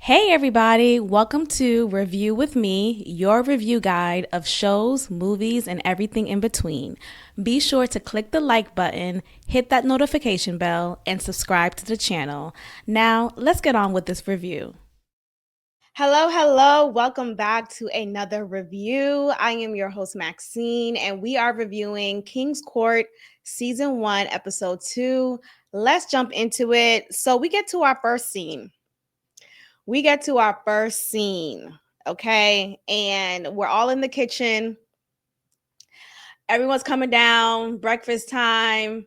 Hey, everybody, welcome to Review with Me, your review guide of shows, movies, and everything in between. Be sure to click the like button, hit that notification bell, and subscribe to the channel. Now, let's get on with this review. Hello, hello. Welcome back to another review. I am your host, Maxine, and we are reviewing King's Court Season 1, Episode 2. Let's jump into it. So, we get to our first scene. Okay? And we're all in the kitchen. Everyone's coming down, breakfast time.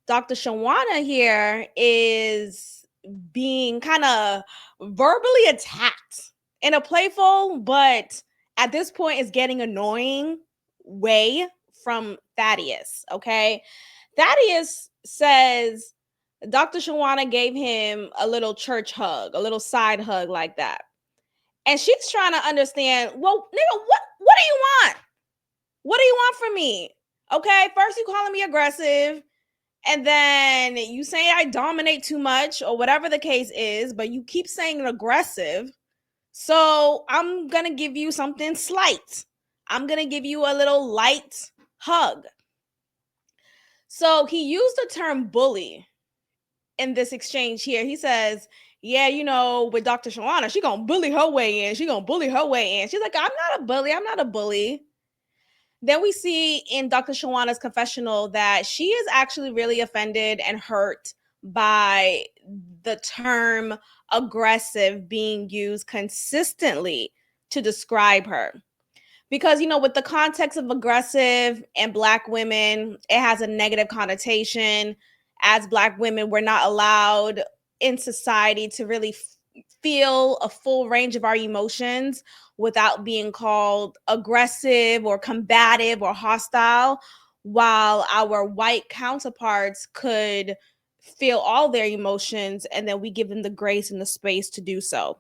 Dr. Shawana here is being kind of verbally attacked in a playful, but at this point is getting annoying way from Thaddeus, okay? Thaddeus says Dr. Shawana gave him a little church hug, a little side hug like that. And she's trying to understand, well, nigga, what do you want? What do you want from me? Okay, first you calling me aggressive, and then you say I dominate too much, or whatever the case is, but you keep saying aggressive. So I'm gonna give you something slight. I'm gonna give you a little light hug. So he used the term bully in this exchange here. He says, yeah, with Dr. Shawana, she gonna bully her way in. She's like, I'm not a bully. I'm not a bully. Then we see in Dr. Shawana's confessional that she is actually really offended and hurt by the term aggressive being used consistently to describe her. Because, with the context of aggressive and Black women, it has a negative connotation. As Black women, we're not allowed in society to really feel a full range of our emotions without being called aggressive or combative or hostile, while our white counterparts could feel all their emotions and then we give them the grace and the space to do so.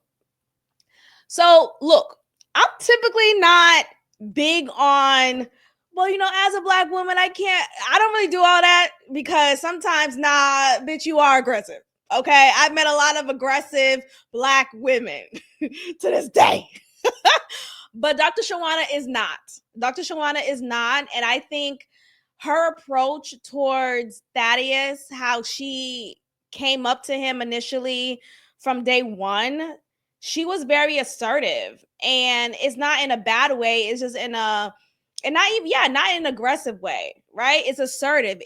So, look, I'm typically not big on, well, as a Black woman, I don't really do all that because sometimes, nah, bitch, you are aggressive. Okay. I've met a lot of aggressive Black women to this day. But Dr. Shawana is not. Dr. Shawana is not. And I think her approach towards Thaddeus, how she came up to him initially from day one, she was very assertive. And it's not in a bad way. It's just not in an aggressive way, right? It's assertive.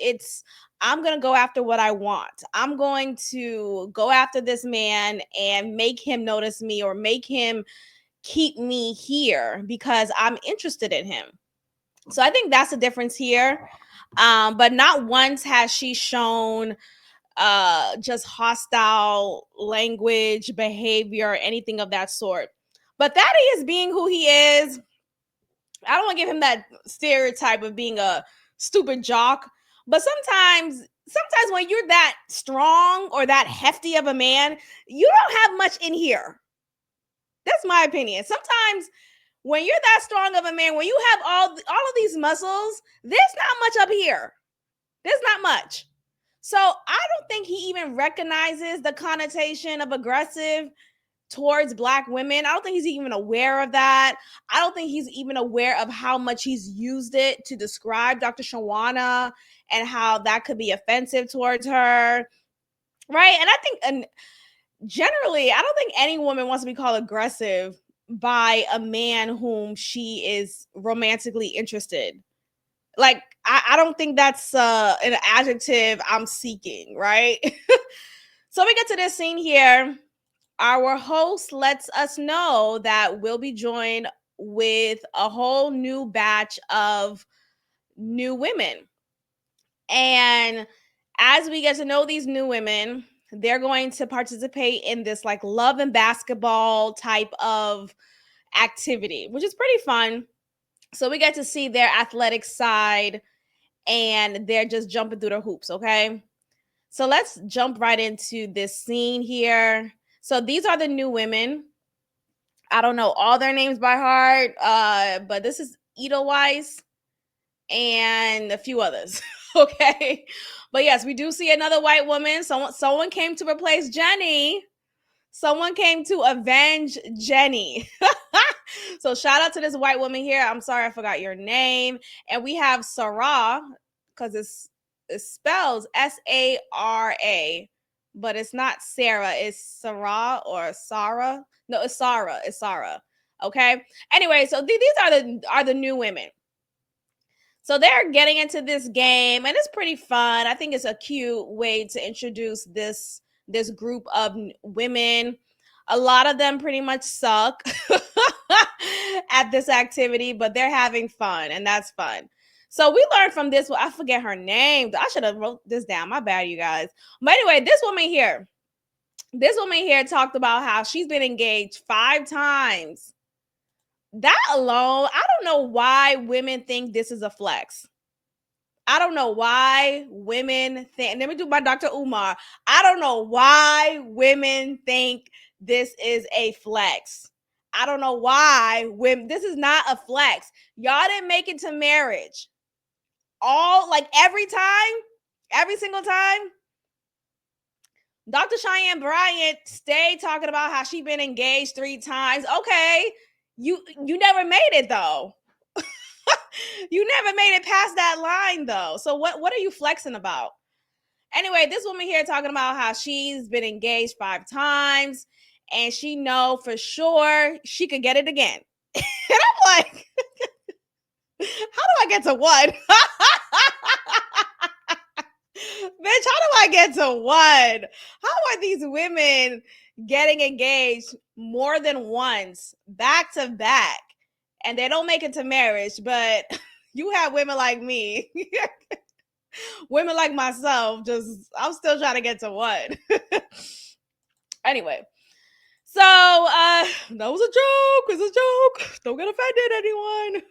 I'm going to go after what I want. I'm going to go after this man and make him notice me or make him keep me here because I'm interested in him. So I think that's the difference here. But not once has she shown just hostile language, behavior, anything of that sort. But that is being who he is. I don't want to give him that stereotype of being a stupid jock. But sometimes when you're that strong or that hefty of a man, you don't have much in here. That's my opinion. Sometimes when you're that strong of a man, when you have all of these muscles, there's not much up here. There's not much. So I don't think he even recognizes the connotation of aggressive towards Black women. I don't think he's even aware of that. I don't think he's even aware of how much he's used it to describe Dr. Shawana and how that could be offensive towards her. Right. And I think, and generally, I don't think any woman wants to be called aggressive by a man whom she is romantically interested. Like, I don't think that's an adjective I'm seeking, right? So we get to this scene here. Our host lets us know that we'll be joined with a whole new batch of new women. And as we get to know these new women, they're going to participate in this like love and basketball type of activity, which is pretty fun. So we get to see their athletic side and they're just jumping through the hoops, okay? So let's jump right into this scene here. So these are the new women. I don't know all their names by heart, but this is Edelweiss and a few others. Okay. But yes, we do see another white woman. Someone came to replace Jenny. Someone came to avenge Jenny. So shout out to this white woman here. I'm sorry I forgot your name. And we have Sarah, because it spells Sara, but it's not Sarah. It's Sarah or Sarah. No, it's Sarah. It's Sarah. Okay. Anyway, so these are the new women. So they're getting into this game, and it's pretty fun. I think it's a cute way to introduce this group of women. A lot of them pretty much suck at this activity, but they're having fun, and that's fun. So we learned from this. I forget her name. I should have wrote this down. My bad, you guys. But anyway, this woman here talked about how she's been engaged 5 times. That alone, I don't know why women think this is a flex. I don't know why women think, let me do my Dr. Umar. I don't know why women think this is a flex. I don't know why this is not a flex. Y'all didn't make it to marriage. Every single time. Dr. Cheyenne Bryant stayed talking about how she been engaged 3 times. Okay, you never made it though. You never made it past that line though. So what are you flexing about? Anyway, this woman here talking about how she's been engaged 5 times and she know for sure she could get it again. And I'm like, how do I get to one? Bitch, how do I get to one? How are these women getting engaged more than once, back to back, and they don't make it to marriage? But you have women like me, women like myself, I'm still trying to get to one. Anyway, so that was a joke. It's a joke. Don't get offended, anyone.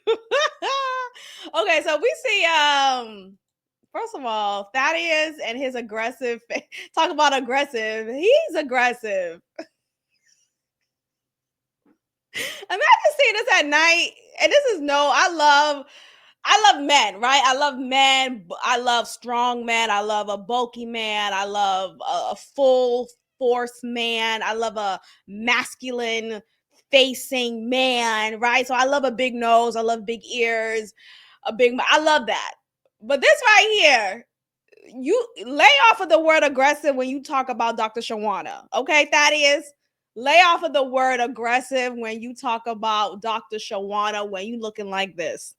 Okay, so we see first of all, Thaddeus and his aggressive, talk about aggressive. He's aggressive. Imagine seeing this at night. And this is I love men, right? I love men. I love strong men. I love a bulky man. I love a full force man. I love a masculine facing man, right? So I love a big nose. I love big ears. I love that. But this right here, you lay off of the word aggressive when you talk about Dr. Shawana. Okay, Thaddeus? Lay off of the word aggressive when you talk about Dr. Shawana when you looking like this.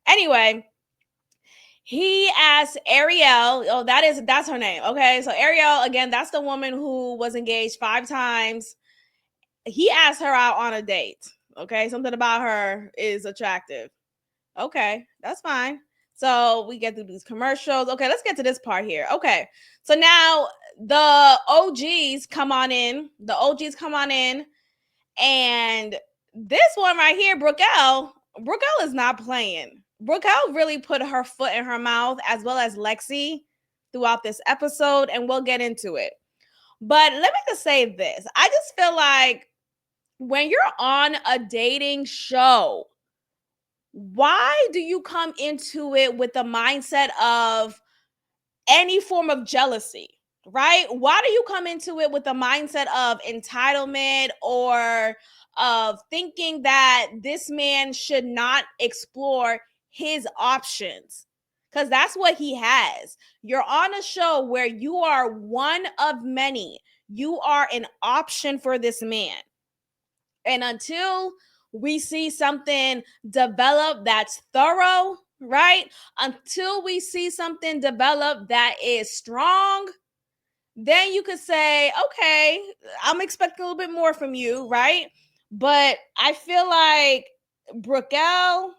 Anyway, he asked Ariel, that's her name. Okay, so Ariel, again, that's the woman who was engaged 5 times. He asked her out on a date. Okay, something about her is attractive. Okay, that's fine. So we get through these commercials. Okay, let's get to this part here. Okay, so now the OGs come on in. And this one right here, Brookel is not playing. Brookel really put her foot in her mouth, as well as Lexi, throughout this episode, and we'll get into it. But let me just say this. I just feel like when you're on a dating show, why do you come into it with the mindset of any form of jealousy, right? Why do you come into it with the mindset of entitlement or of thinking that this man should not explore his options? Because that's what he has. You're on a show where you are one of many. You are an option for this man. And until we see something develop that's thorough, right? Until we see something develop that is strong, then you could say, okay, I'm expecting a little bit more from you, right? But I feel like Brookel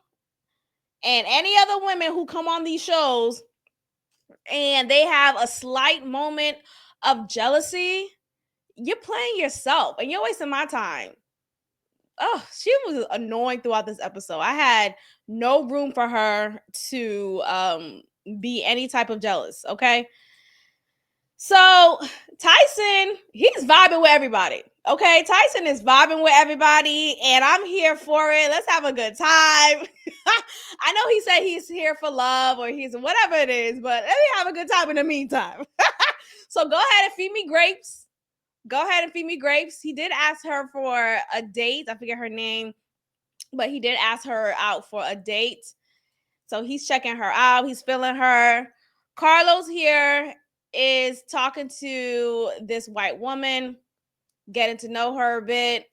and any other women who come on these shows and they have a slight moment of jealousy, you're playing yourself and you're wasting my time. Oh, she was annoying throughout this episode. I had no room for her to be any type of jealous. Okay. So Tyson, he's vibing with everybody. Okay. Tyson is vibing with everybody, and I'm here for it. Let's have a good time. I know he said he's here for love or he's whatever it is, but let me have a good time in the meantime. So go ahead and feed me grapes. Go ahead and feed me grapes. He did ask her for a date. I forget her name, but he did ask her out for a date. So he's checking her out. He's feeling her. Carlos here is talking to this white woman, getting to know her a bit.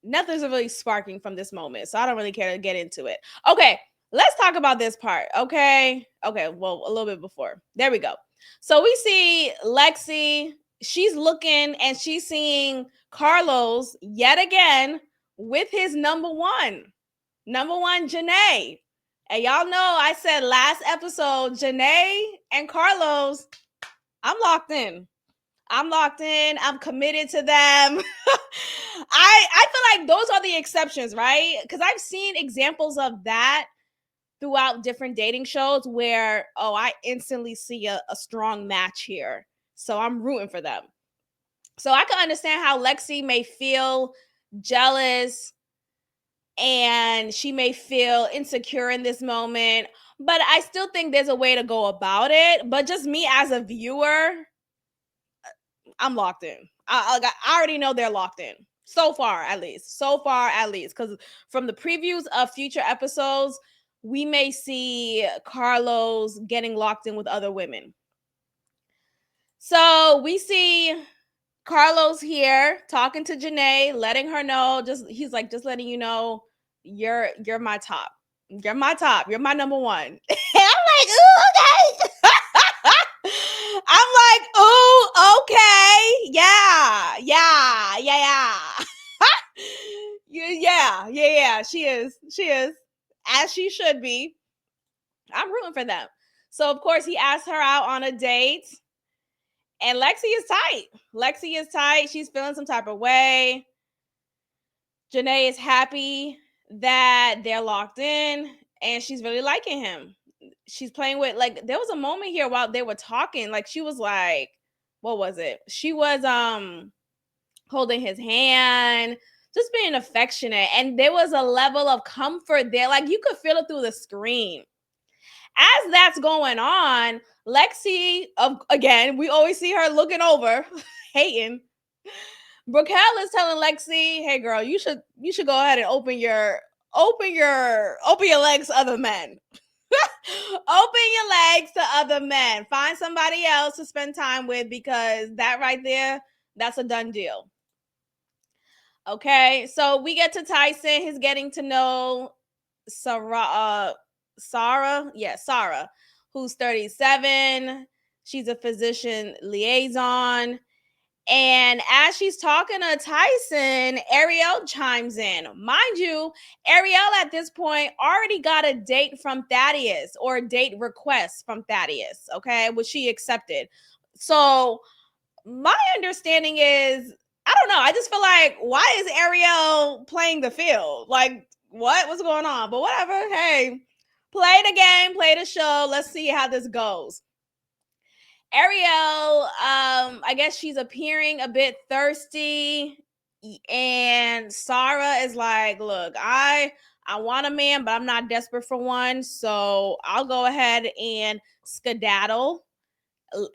Nothing's really sparking from this moment, so I don't really care to get into it. Okay, let's talk about this part. Okay, well, a little bit before. There we go. So we see Lexi. She's looking and she's seeing Carlos yet again with his number one, Janae. And y'all know I said last episode, Janae and Carlos, I'm locked in. I'm committed to them. I feel like those are the exceptions, right? Because I've seen examples of that throughout different dating shows where, oh, I instantly see a strong match here. So I'm rooting for them. So I can understand how Lexi may feel jealous and she may feel insecure in this moment, but I still think there's a way to go about it. But just me as a viewer, I'm locked in. I already know they're locked in. So far, at least. Because from the previews of future episodes, we may see Carlos getting locked in with other women. So we see Carlos here talking to Janae, letting her know, he's like, just letting you know, you're my top. You're my top. You're my number one. And I'm like, ooh, okay. I'm like, ooh, okay. Yeah. Yeah. She is. As she should be. I'm rooting for them. So, of course, he asked her out on a date. And Lexi is tight. She's feeling some type of way. Janae is happy that they're locked in. And she's really liking him. She's playing with, like, there was a moment here while they were talking. Like, she was like, what was it? She was holding his hand, just being affectionate. And there was a level of comfort there. Like, you could feel it through the screen. As that's going on, Lexi, again, we always see her looking over, hating. Brickell is telling Lexi, "Hey, girl, you should go ahead and open your legs to other men. Open your legs to other men. Find somebody else to spend time with, because that right there, that's a done deal." Okay, so we get to Tyson. He's getting to know Sarah, who's 37. She's a physician liaison. And as she's talking to Tyson, Ariel chimes in. Mind you, Ariel at this point already got a date from Thaddeus, or a date request from Thaddeus, okay, which she accepted. So my understanding is, I don't know, I just feel like, why is Ariel playing the field? Like, what's going on? But whatever, hey, play the game, play the show. Let's see how this goes. Ariel, I guess she's appearing a bit thirsty, and Sarah is like, look, I want a man, but I'm not desperate for one, so I'll go ahead and skedaddle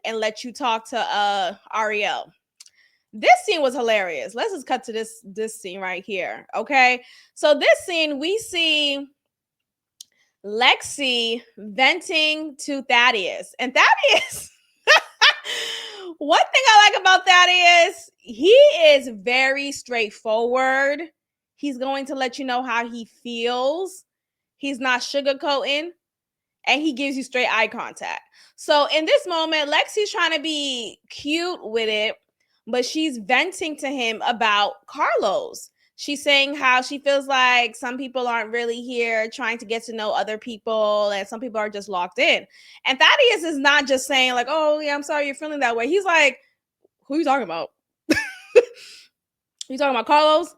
and let you talk to Ariel. This scene was hilarious. Let's just cut to this scene right here. Okay, so this scene, we see Lexi venting to Thaddeus, and Thaddeus. One thing I like about Thaddeus, he is very straightforward. He's going to let you know how he feels. He's not sugarcoating, and he gives you straight eye contact. So in this moment, Lexi's trying to be cute with it, but she's venting to him about Carlos. She's saying how she feels like some people aren't really here trying to get to know other people, and some people are just locked in. And Thaddeus is not just saying like, oh yeah, I'm sorry you're feeling that way. He's like, who are you talking about? You talking about Carlos?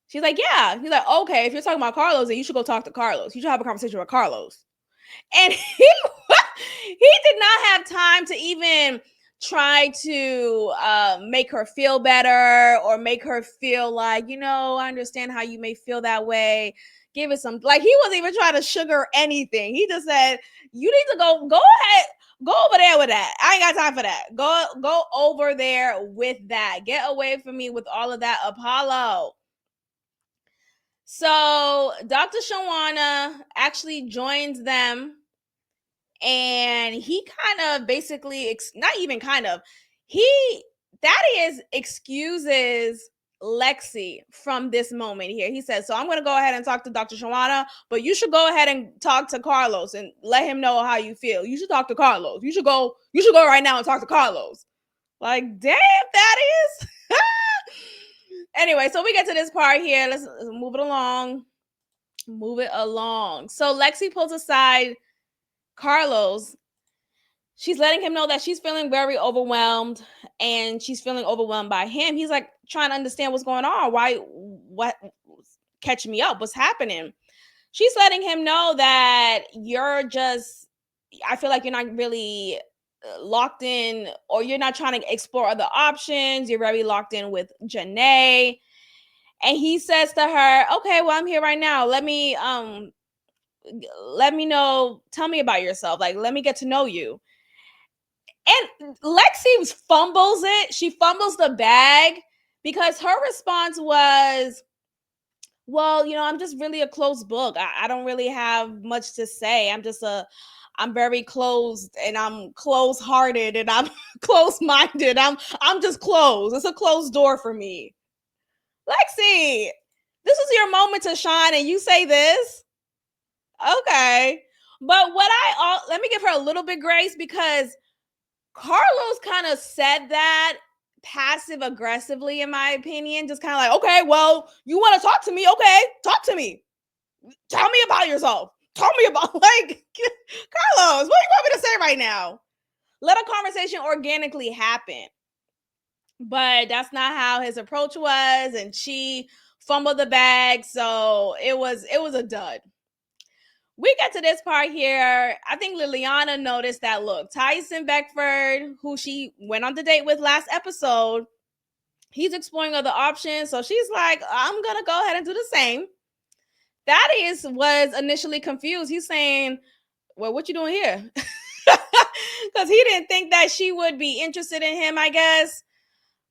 She's like, yeah. He's like, okay, if you're talking about Carlos, then you should go talk to Carlos. You should have a conversation with Carlos. And he did not have time to even try to make her feel better, or make her feel like, I understand how you may feel that way. Give it some, like, he wasn't even trying to sugar anything. He just said, you need to go ahead. Go over there with that. I ain't got time for that. Go over there with that. Get away from me with all of that, Apollo. So Dr. Shawana actually joins them, and he kind of basically, not even kind of, Thaddeus excuses Lexi from this moment here. He says, so I'm going to go ahead and talk to Dr. Shawana, but you should go ahead and talk to Carlos and let him know how you feel. You should talk to Carlos. You should go right now and talk to Carlos. Like, damn, Thaddeus. Anyway, so we get to this part here. Let's move it along. Move it along. So Lexi pulls aside Carlos. She's letting him know that she's feeling very overwhelmed, and she's feeling overwhelmed by him. He's like trying to understand what's going on. What, catch me up, what's happening? She's letting him know that I feel like you're not really locked in, or you're not trying to explore other options. You're very locked in with Janae. And he says to her, okay, well, I'm here right now. Let me know, tell me about yourself. Like, let me get to know you. And Lexi fumbles it. She fumbles the bag because her response was, well, I'm just really a closed book. I don't really have much to say. I'm very closed, and I'm close-hearted, and I'm close-minded. I'm just closed. It's a closed door for me. Lexi, this is your moment to shine, and you say this? Okay. But let me give her a little bit grace, because Carlos kind of said that passive aggressively, in my opinion, just kind of like, okay, well, you want to talk to me? Okay, talk to me. Tell me about yourself. Tell me about, like, Carlos, what do you want me to say right now? Let a conversation organically happen. But that's not how his approach was, and she fumbled the bag, so it was a dud. We get to this part here. I think Liliana noticed that, look, Tyson Beckford, who she went on the date with last episode, he's exploring other options. So she's like, I'm going to go ahead and do the same. Thaddeus was initially confused. He's saying, well, what you doing here? Because he didn't think that she would be interested in him, I guess.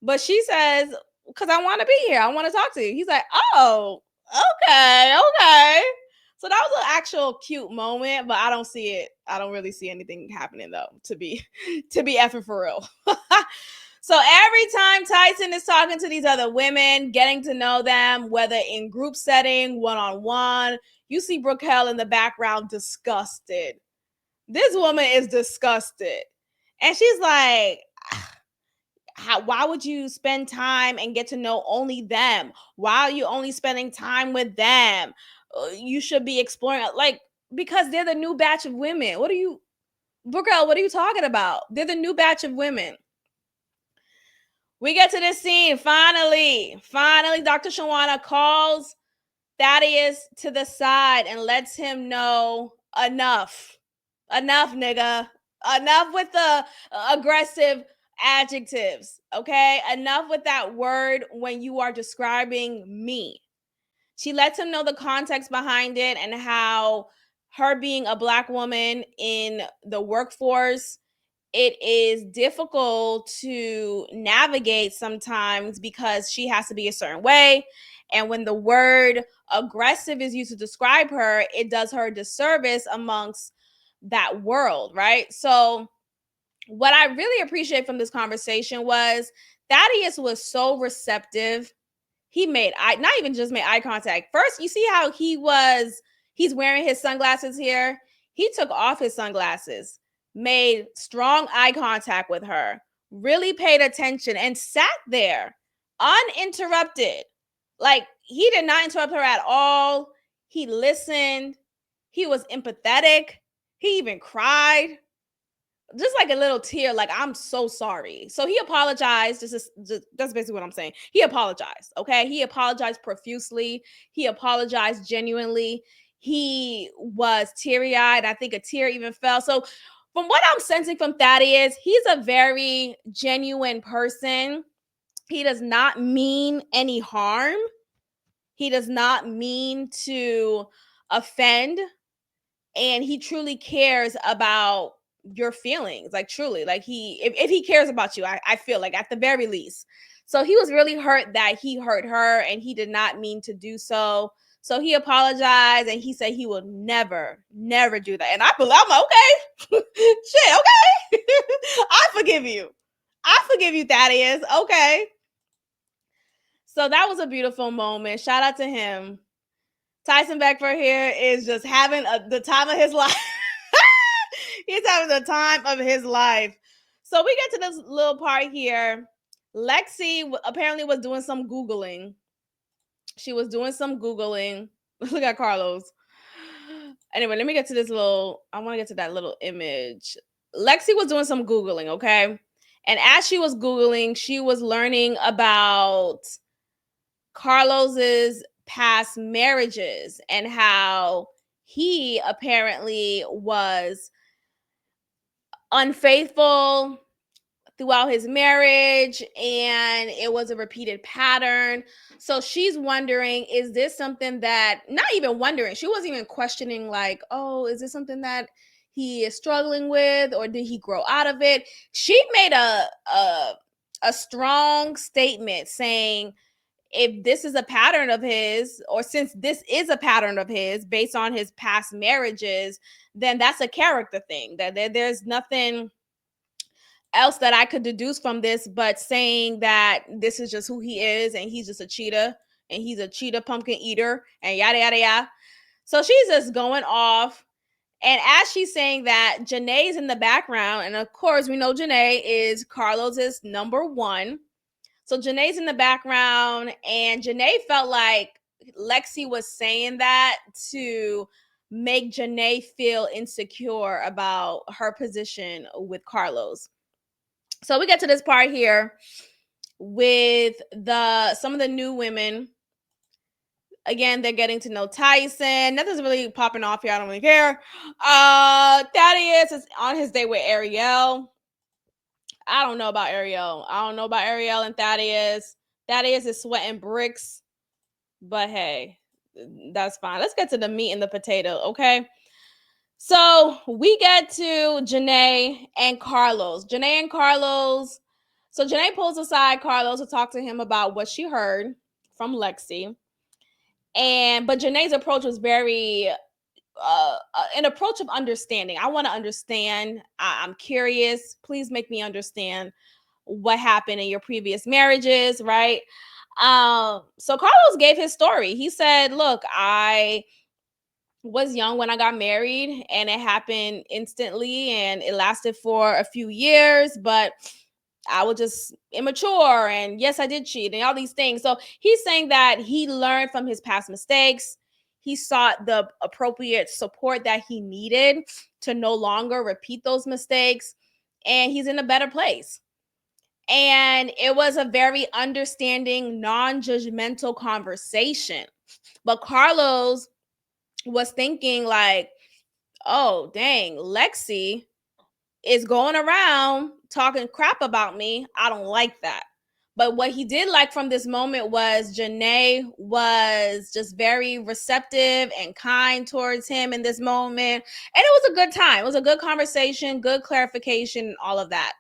But she says, because I want to be here. I want to talk to you. He's like, oh, okay. So that was an actual cute moment, but I don't see it. I don't really see anything happening, though, to be effing for real. So every time Tyson is talking to these other women, getting to know them, whether in group setting, one-on-one, you see Brookel in the background disgusted. This woman is disgusted. And she's like, why would you spend time and get to know only them? Why are you only spending time with them? You should be exploring, like, because they're the new batch of women. Brookel, what are you talking about? They're the new batch of women. We get to this scene. Finally, Dr. Shawana calls Thaddeus to the side and lets him know enough, nigga. Enough with the aggressive adjectives, okay? Enough with that word when you are describing me. She lets him know the context behind it, and how her being a Black woman in the workforce, it is difficult to navigate sometimes because she has to be a certain way. And when the word aggressive is used to describe her, it does her a disservice amongst that world, right? So what I really appreciate from this conversation was Thaddeus was so receptive. He not even just made eye contact. First, you see how he's wearing his sunglasses here. He took off his sunglasses, made strong eye contact with her, really paid attention, and sat there uninterrupted. Like, he did not interrupt her at all. He listened. He was empathetic. He even cried. Just like a little tear, like, I'm so sorry. So he apologized. That's basically what I'm saying. He apologized, okay? He apologized profusely. He apologized genuinely. He was teary-eyed. I think a tear even fell. So from what I'm sensing from Thaddeus, he's a very genuine person. He does not mean any harm. He does not mean to offend. And he truly cares about your feelings, like truly, like if he cares about you, I feel like at the very least. So he was really hurt that he hurt her and he did not mean to do so. So he apologized and he said he will never do that. And I'm like, okay, shit, okay. I forgive you. I forgive you, Thaddeus. Okay. So that was a beautiful moment. Shout out to him. Tyson Beckford here is just having the time of his life. He's having the time of his life. So we get to this little part here. Lexi apparently was doing some Googling. She was doing some Googling. Look at Carlos. Anyway, let me get to this I want to get to that little image. Lexi was doing some Googling, okay? And as she was Googling, she was learning about Carlos's past marriages and how he apparently was unfaithful throughout his marriage and it was a repeated pattern. So she's wondering, is this something that, not even wondering, she wasn't even questioning like, oh, is this something that he is struggling with or did he grow out of it? She made a strong statement saying, if this is a pattern of his, or since this is a pattern of his based on his past marriages, then that's a character thing. That there's nothing else that I could deduce from this, but saying that this is just who he is and he's just a cheetah and he's a cheetah pumpkin eater and yada yada yada. So she's just going off. And as she's saying that, Janae's in the background. And of course, we know Janae is Carlos's number one. So Janae's in the background, and Janae felt like Lexi was saying that to make Janae feel insecure about her position with Carlos. So we get to this part here with some of the new women. Again, they're getting to know Tyson. Nothing's really popping off here. I don't really care. Thaddeus is on his date with Ariel. I don't know about Ariel. I don't know about Ariel and Thaddeus. Thaddeus is sweating bricks. But hey, that's fine. Let's get to the meat and the potato, okay? So we get to Janae and Carlos. Janae and Carlos. So Janae pulls aside Carlos to talk to him about what she heard from Lexi. But Janae's approach was very an approach of understanding. I want to understand. I'm curious. Please make me understand what happened in your previous marriages, right? So Carlos gave his story. He said, look, I was young when I got married and it happened instantly and it lasted for a few years, but I was just immature and yes, I did cheat and all these things. So he's saying that he learned from his past mistakes. He sought the appropriate support that he needed to no longer repeat those mistakes, and he's in a better place. And it was a very understanding, non-judgmental conversation. But Carlos was thinking like, oh, dang, Lexi is going around talking crap about me. I don't like that. But what he did like from this moment was Janae was just very receptive and kind towards him in this moment. And it was a good time. It was a good conversation, good clarification, all of that.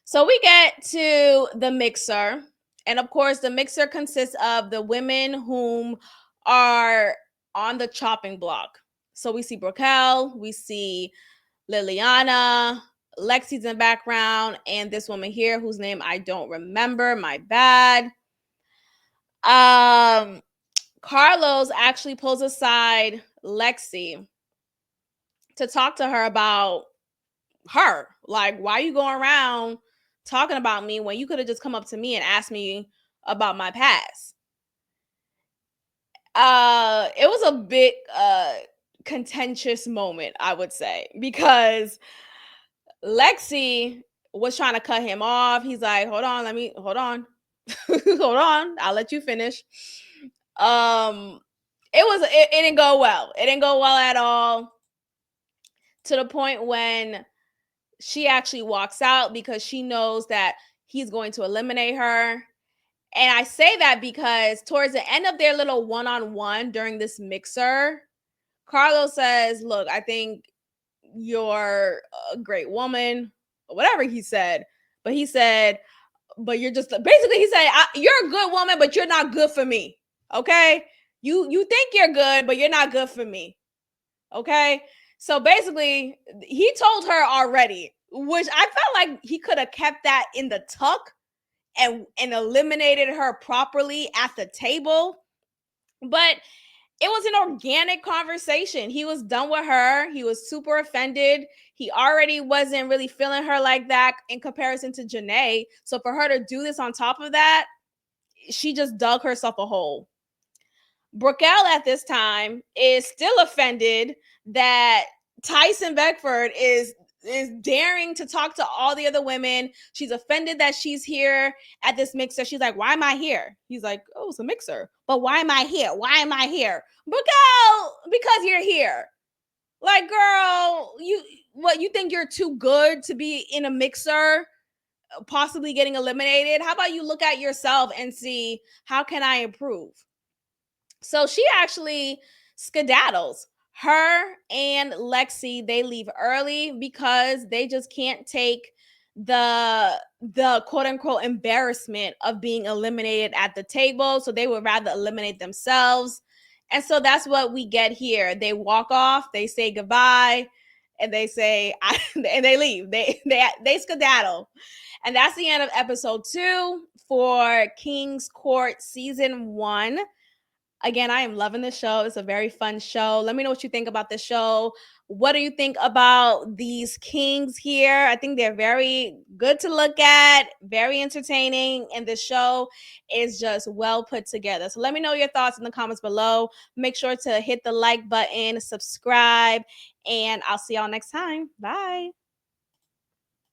So we get to the mixer. And of course, the mixer consists of the women whom are on the chopping block. So we see Broquel, we see Liliana, Lexi's in the background, and this woman here whose name I don't remember. My bad. Carlos actually pulls aside Lexi to talk to her about her. Like, why are you going around talking about me when you could have just come up to me and asked me about my past? It was a bit contentious moment, I would say, because Lexi was trying to cut him off. He's like, hold on, hold on. Hold on, I'll let you finish. It didn't go well. It didn't go well at all, to the point when she actually walks out because she knows that he's going to eliminate her. And I say that because towards the end of their little one-on-one during this mixer, Carlos says, look, I think you're a great woman, or whatever he said. But he said, but you're just basically he said, you're a good woman, but you're not good for me. Okay, you think you're good, but you're not good for me. Okay, so basically he told her already, which I felt like he could have kept that in the tuck and eliminated her properly at the table, but it was an organic conversation. He was done with her. He was super offended. He already wasn't really feeling her like that in comparison to Janae. So for her to do this on top of that, she just dug herself a hole. Brickell at this time is still offended that Tyson Beckford is daring to talk to all the other women. She's offended that she's here at this mixer. She's like, "Why am I here?" He's like, "Oh, it's a mixer, but why am I here? Why am I here?" Brickell, because you're here. Like, girl, you think you're too good to be in a mixer, possibly getting eliminated? How about you look at yourself and see, how can I improve? So she actually skedaddles. Her and Lexi, they leave early because they just can't take the quote unquote embarrassment of being eliminated at the table. So they would rather eliminate themselves. And so that's what we get here. They walk off, they say goodbye, and they say and they leave. They skedaddle. And that's the end of episode 2 for King's Court season 1. Again, I am loving the show. It's a very fun show. Let me know what you think about the show. What do you think about these kings here? I think they're very good to look at, very entertaining, and the show is just well put together. So let me know your thoughts in the comments below. Make sure to hit the like button, subscribe, and I'll see y'all next time. Bye.